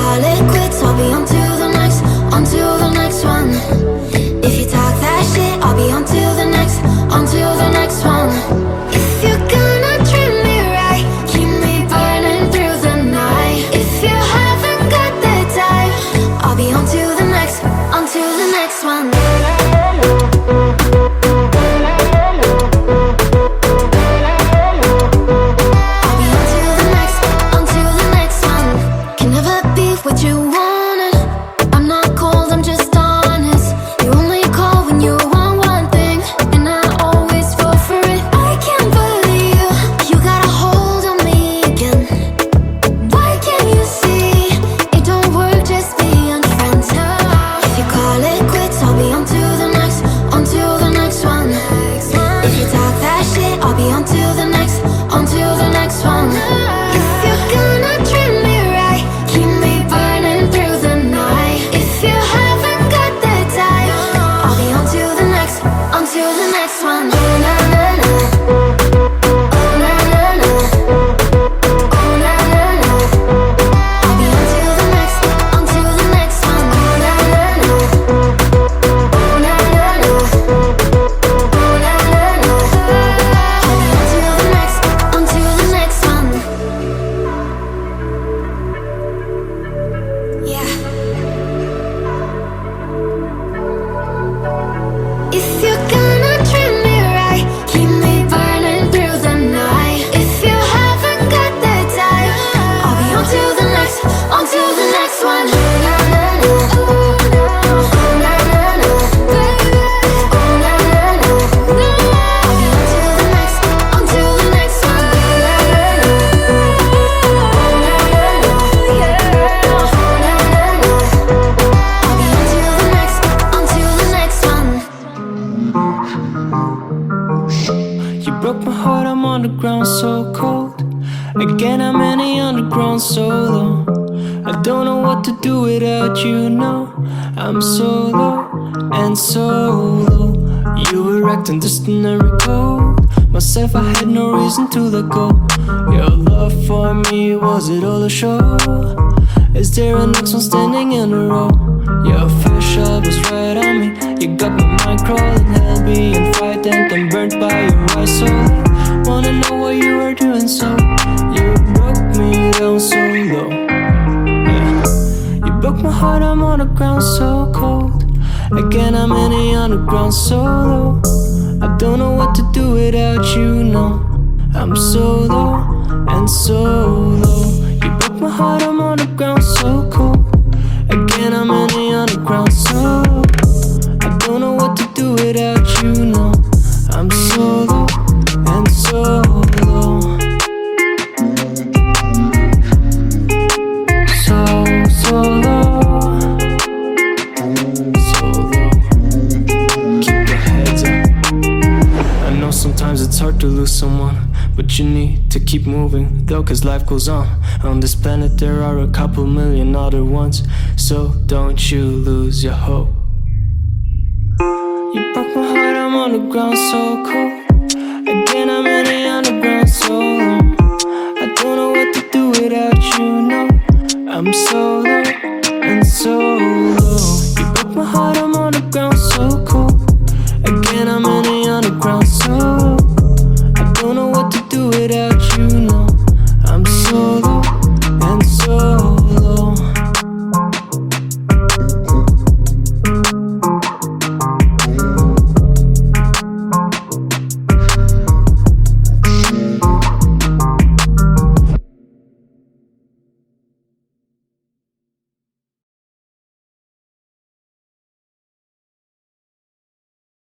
call it quits, I'll be on to the next one. If you talk that shit, I'll be on to the next one. If you're gonna treat me right, keep me burning through the night. If you haven't got the time, I'll be on to the next one. I'll be on to the next one. Can never be what you wanted. I'm not cold, I'm just honest. You only call when you want one thing, and I always fall for it. I can't believe you got a hold on me again. Why can't you see it don't work just being friends? If you call it quits, I'll be on to the next one. If you talk that shit, I'll be on to the next one. If you're gonna treat me right, keep me burning through the night. If you haven't got the time, I'll be on to the next one. Oh na na na, oh na na na, oh na na na. I'll be on to the next one. Oh na na na, oh na na na, oh na na na. I'll be on to the next one. Yeah. If you're gonna treat me right, keep me burning through the night. If you haven't got the time, I'll be on to the next one. Oh na na na, oh na na na, baby, oh na na na. I'll be on to the next one. Oh na na na, yeah, oh na na na. I'll be on to the next one. You broke my heart, I'm underground so cold. Again, I'm in the underground solo. I don't know what to do without you, no. I'm solo and solo. You were acting distant and recalled myself, I had no reason to let go. Your love for me, was it all a show? Is there a next one standing in a row? Your facial was right on me. You got my mind crawling, hell being frightened and burnt by your eyes soul. Wanna know what you were doing, so you broke me down so low. Yeah. You broke my heart, I'm on the ground so cold. Again, I'm in the underground solo. I don't know what to do without you, no. I'm solo and solo. You broke my heart, I'm on the ground so cold. Again, I'm in the underground solo. I don't know what to do without you, no. I'm solo and solo. Solo. Keep your heads up. I know sometimes it's hard to lose someone, but you need to keep moving though, cause life goes on. On this planet there are a couple million other ones, so don't you lose your hope. You broke my heart, I'm on the ground so cold. Again, I'm in the underground solo. I don't know what to do without you, no. I'm solo and solo. You broke my heart, I'm on the ground so cold. Again, I'm in the underground solo. I don't know what to do without you, no.